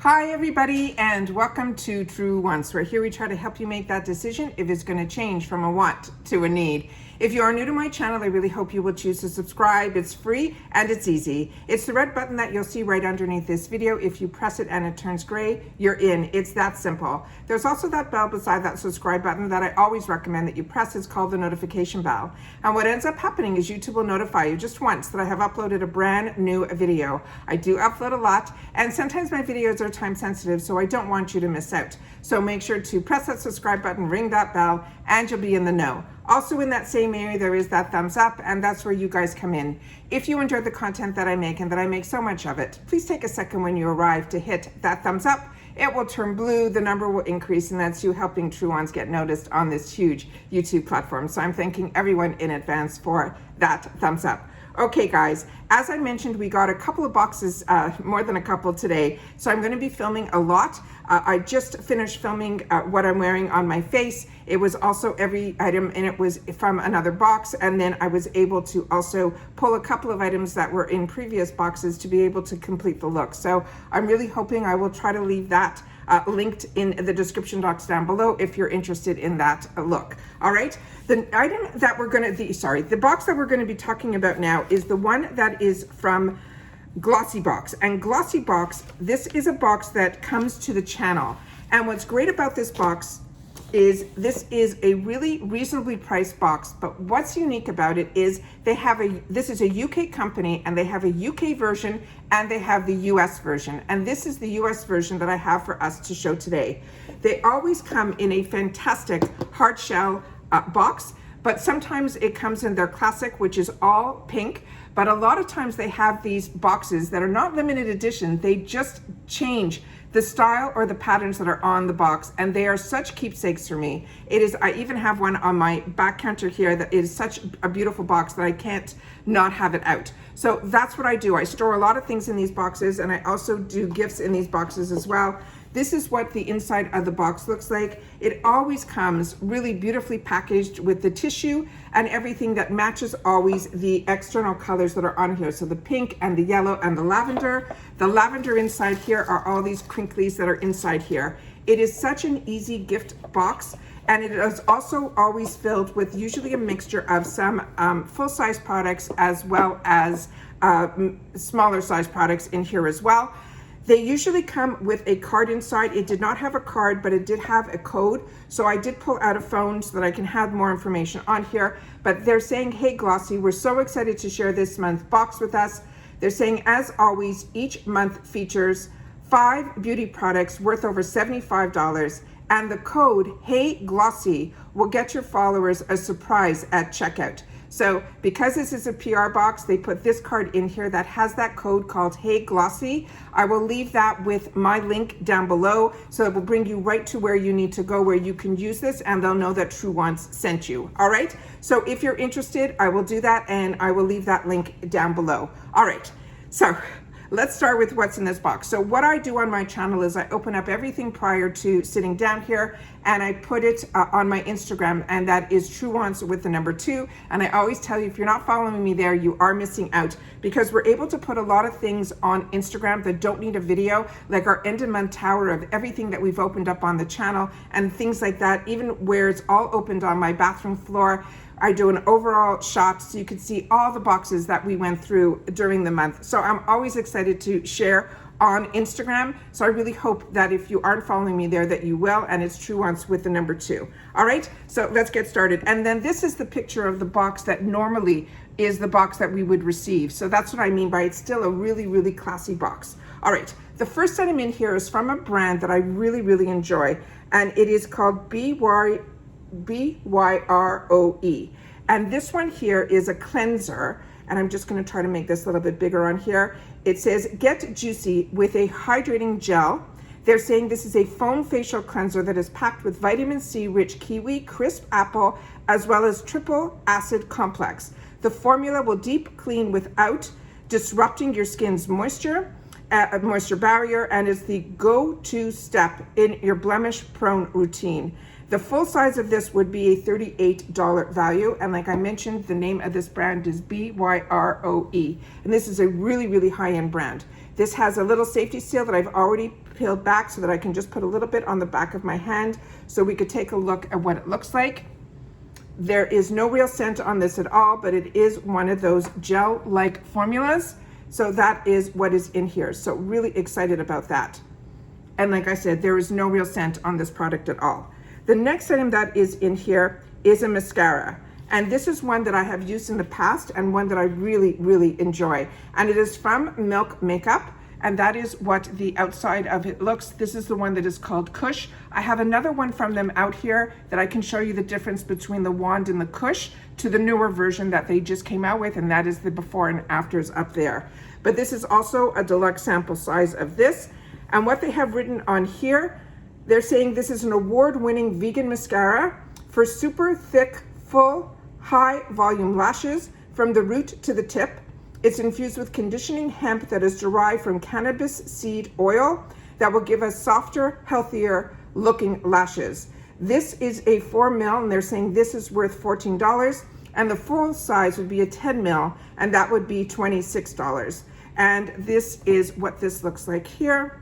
Hi everybody, and welcome to Truewants, where here we try to help you make that decision if it's going to change from a want to a need. If you are new to my channel, I really hope you will choose to subscribe. It's free and it's easy. It's the red button that you'll see right underneath this video. If you press it and it turns gray, you're in. It's that simple. There's also that bell beside that subscribe button that I always recommend that you press. It's called the notification bell. And what ends up happening is YouTube will notify you just once that I have uploaded a brand new video. I do upload a lot, and sometimes my videos are time sensitive, so I don't want you to miss out. So make sure to press that subscribe button, ring that bell, and you'll be in the know. Also in that same area, there is that thumbs up, and that's where you guys come in. If you enjoyed the content that I make, and that I make so much of it, please take a second when you arrive to hit that thumbs up. It will turn blue, the number will increase, and that's you helping Truewants get noticed on this huge YouTube platform. So I'm thanking everyone in advance for that thumbs up. Okay guys, as I mentioned, we got a couple of boxes, more than a couple today, so I'm going to be filming a lot. I just finished filming what I'm wearing on my face. It was also every item, and it was from another box, and then I was able to also pull a couple of items that were in previous boxes to be able to complete the look. So I'm really hoping I will try to leave that linked in the description box down below if you're interested in that look. All right, the item that we're going to, the box that we're going to be talking about now is the one that is from Glossybox. And Glossybox, this is a box that comes to the channel. And what's great about this box is this is a really reasonably priced box, but what's unique about it is they have this is a UK company, and they have a UK version and they have the US version. And this is the US version that I have for us to show today. They always come in a fantastic hard shell box, but sometimes it comes in their classic, which is all pink. But a lot of times they have these boxes that are not limited edition. They just change the style or the patterns that are on the box, and they are such keepsakes for me. It is, I even have one on my back counter here that is such a beautiful box that I can't not have it out. So that's what I do. I store a lot of things in these boxes, and I also do gifts in these boxes as well. This is what the inside of the box looks like. It always comes really beautifully packaged with the tissue and everything that matches always the external colors that are on here. So the pink and the yellow and the lavender. The lavender inside here are all these crinklies that are inside here. It is such an easy gift box, and it is also always filled with usually a mixture of some full-size products as well as smaller size products in here as well. They usually come with a card inside. It did not have a card, but it did have a code. So I did pull out a phone so that I can have more information on here. But they're saying, hey Glossy, we're so excited to share this month's box with us. They're saying, as always, each month features 5 beauty products worth over $75. And the code, HEYGLOSSY, will get your followers a surprise at checkout. So because this is a PR box, they put this card in here that has that code called HEYGLOSSY. I will leave that with my link down below, so it will bring you right to where you need to go, where you can use this, and they'll know that Truewants sent you. All right, so if you're interested, I will do that, and I will leave that link down below. All right, so let's start with what's in this box. So what I do on my channel is I open up everything prior to sitting down here, and I put it on my Instagram, and that is Truewants with the number 2. And I always tell you, if you're not following me there, you are missing out, because we're able to put a lot of things on Instagram that don't need a video, like our end of month tower of everything that we've opened up on the channel and things like that, even where it's all opened on my bathroom floor. I do an overall shot so you can see all the boxes that we went through during the month. So I'm always excited to share on Instagram. So I really hope that if you aren't following me there, that you will, and it's Truewants with the number 2. All right, so let's get started. And then this is the picture of the box that normally is the box that we would receive. So that's what I mean by it's still a really, really classy box. All right, the first item in here is from a brand that I really, really enjoy, and it is called BYROE. And this one here is a cleanser, and I'm just going to try to make this a little bit bigger on here. It says get juicy with a hydrating gel. They're saying this is a foam facial cleanser that is packed with vitamin C rich kiwi, crisp apple, as well as triple acid complex. The formula will deep clean without disrupting your skin's moisture barrier, and is the go-to step in your blemish prone routine. The full size of this would be a $38 value. And like I mentioned, the name of this brand is BYROE. And this is a really, really high-end brand. This has a little safety seal that I've already peeled back so that I can just put a little bit on the back of my hand so we could take a look at what it looks like. There is no real scent on this at all, but it is one of those gel-like formulas. So that is what is in here. So really excited about that. And like I said, there is no real scent on this product at all. The next item that is in here is a mascara. And this is one that I have used in the past and one that I really, really enjoy. And it is from Milk Makeup. And that is what the outside of it looks. This is the one that is called Kush. I have another one from them out here that I can show you the difference between the wand and the Kush to the newer version that they just came out with, and that is the before and afters up there. But this is also a deluxe sample size of this. And what they have written on here, they're saying this is an award-winning vegan mascara for super thick, full, high volume lashes from the root to the tip. It's infused with conditioning hemp that is derived from cannabis seed oil that will give us softer, healthier looking lashes. This is a 4 ml and they're saying this is worth $14, and the full size would be a 10 ml and that would be $26. And this is what this looks like here.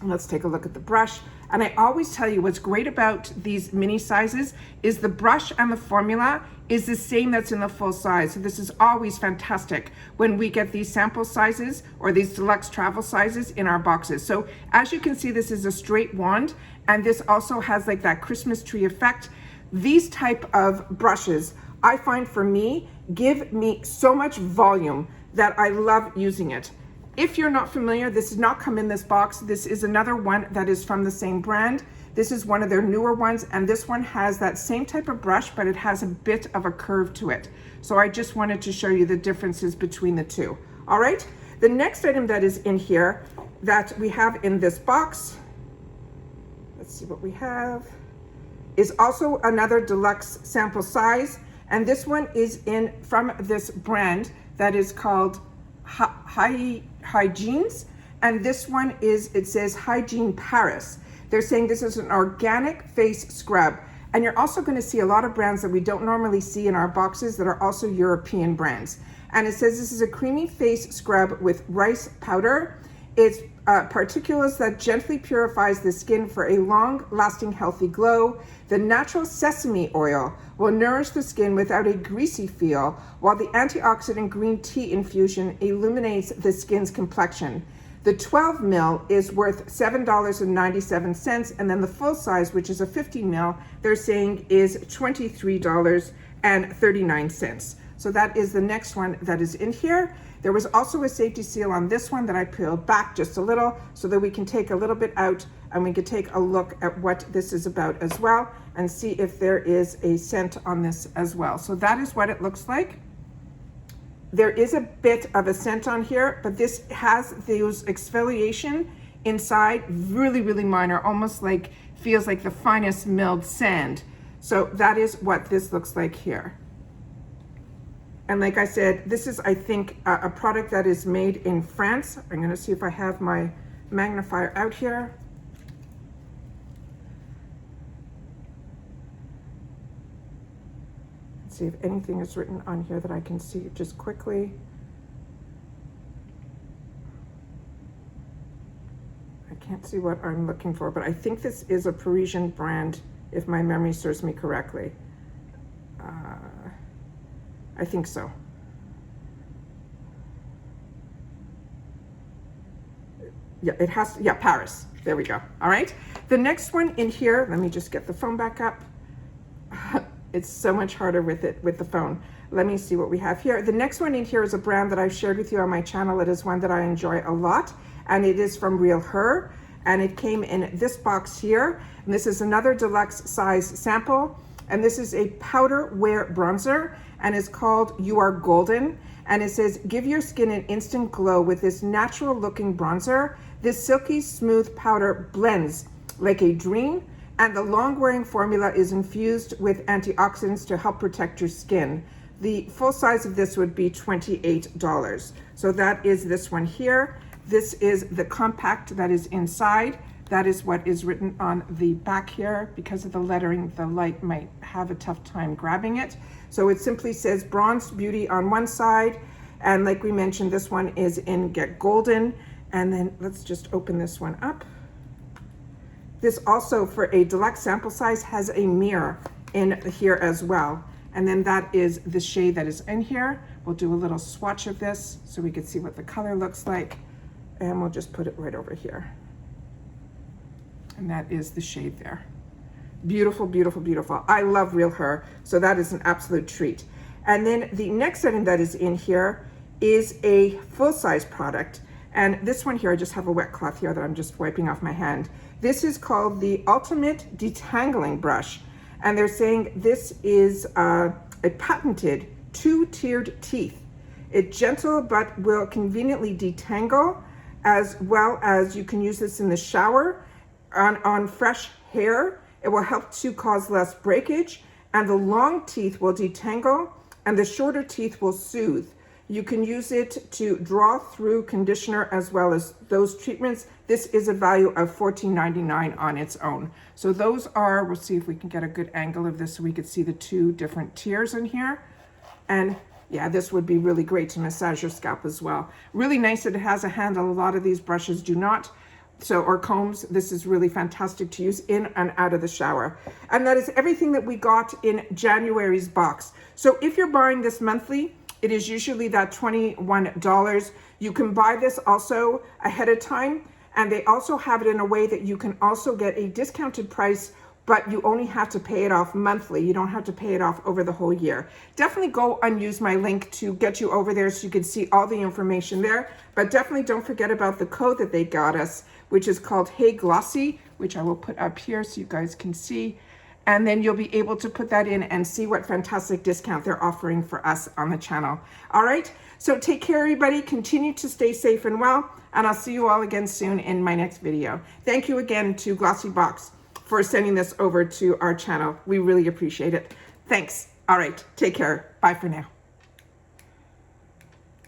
Let's take a look at the brush. And I always tell you what's great about these mini sizes is the brush and the formula is the same that's in the full size. So this is always fantastic when we get these sample sizes or these deluxe travel sizes in our boxes. So as you can see, this is a straight wand, and this also has like that Christmas tree effect. These type of brushes, I find for me, give me so much volume that I love using it. If you're not familiar, this does not come in this box. This is another one that is from the same brand. This is one of their newer ones, and this one has that same type of brush, but it has a bit of a curve to it. So I just wanted to show you the differences between the two. All right, the next item that is in here that we have in this box, let's see what we have, is also another deluxe sample size. And this one is in from this brand that is called Hygienes, and this one is, it says Hygiene Paris. They're saying this is an organic face scrub, and you're also going to see a lot of brands that we don't normally see in our boxes that are also European brands. And it says this is a creamy face scrub with rice powder. It's particulates that gently purifies the skin for a long-lasting healthy glow. The natural sesame oil will nourish the skin without a greasy feel, while the antioxidant green tea infusion illuminates the skin's complexion. The 12 ml is worth $7.97, and then the full size, which is a 50 ml, they're saying is $23.39. So that is the next one that is in here. There was also a safety seal on this one that I peeled back just a little so that we can take a little bit out and we can take a look at what this is about as well and see if there is a scent on this as well. So that is what it looks like. There is a bit of a scent on here, but this has those exfoliation inside, really, really minor, almost like, feels like the finest milled sand. So that is what this looks like here. And like I said, this is, I think, a product that is made in France. I'm gonna see if I have my magnifier out here. Let's see if anything is written on here that I can see just quickly. I can't see what I'm looking for, but I think this is a Parisian brand, if my memory serves me correctly. I think so. Yeah, it has, yeah, Paris. There we go. All right. The next one in here, let me just get the phone back up. It's so much harder with it, with the phone. Let me see what we have here. The next one in here is a brand that I've shared with you on my channel. It is one that I enjoy a lot, and it is from Real Her, and it came in this box here. And this is another deluxe size sample, and this is a powder wear bronzer, and it's called You Are Golden. And it says, give your skin an instant glow with this natural looking bronzer. This silky smooth powder blends like a dream, and the long wearing formula is infused with antioxidants to help protect your skin. The full size of this would be $28. So that is this one here. This is the compact that is inside. That is what is written on the back here. Because of the lettering, the light might have a tough time grabbing it. So it simply says Bronze Beauty on one side, And like we mentioned, this one is in Get Golden. And then let's just open this one up. This also, for a deluxe sample size, has a mirror in here as well. And then that is the shade that is in here. We'll do a little swatch of this so we can see what the color looks like. And we'll just put it right over here. And that is the shade there. Beautiful, beautiful, beautiful. I love Real Her, so that is an absolute treat. And then the next item that is in here is a full-size product. And this one here, I just have a wet cloth here that I'm just wiping off my hand. This is called the Ultimate Detangling Brush. And they're saying this is a patented 2-tiered teeth. It's gentle but will conveniently detangle, as well as you can use this in the shower on fresh hair. It will help to cause less breakage, and the long teeth will detangle and the shorter teeth will soothe. You can use it to draw through conditioner as well as those treatments. This is a value of $14.99 on its own. So those are, we'll see if we can get a good angle of this so we could see the two different tiers in here. And yeah, this would be really great to massage your scalp as well. Really nice that it has a handle. A lot of these brushes do not. So, or combs, this is really fantastic to use in and out of the shower. And that is everything that we got in January's box. So if you're buying this monthly, it is usually that $21. You can buy this also ahead of time, and they also have it in a way that you can also get a discounted price, but you only have to pay it off monthly. You don't have to pay it off over the whole year. Definitely go and use my link to get you over there so you can see all the information there. But definitely don't forget about the code that they got us, which is called HEYGLOSSY, which I will put up here so you guys can see. And then you'll be able to put that in and see what fantastic discount they're offering for us on the channel. All right, so take care, everybody. Continue to stay safe and well, and I'll see you all again soon in my next video. Thank you again to Glossybox for sending this over to our channel. We really appreciate it. Thanks. All right, take care. Bye for now.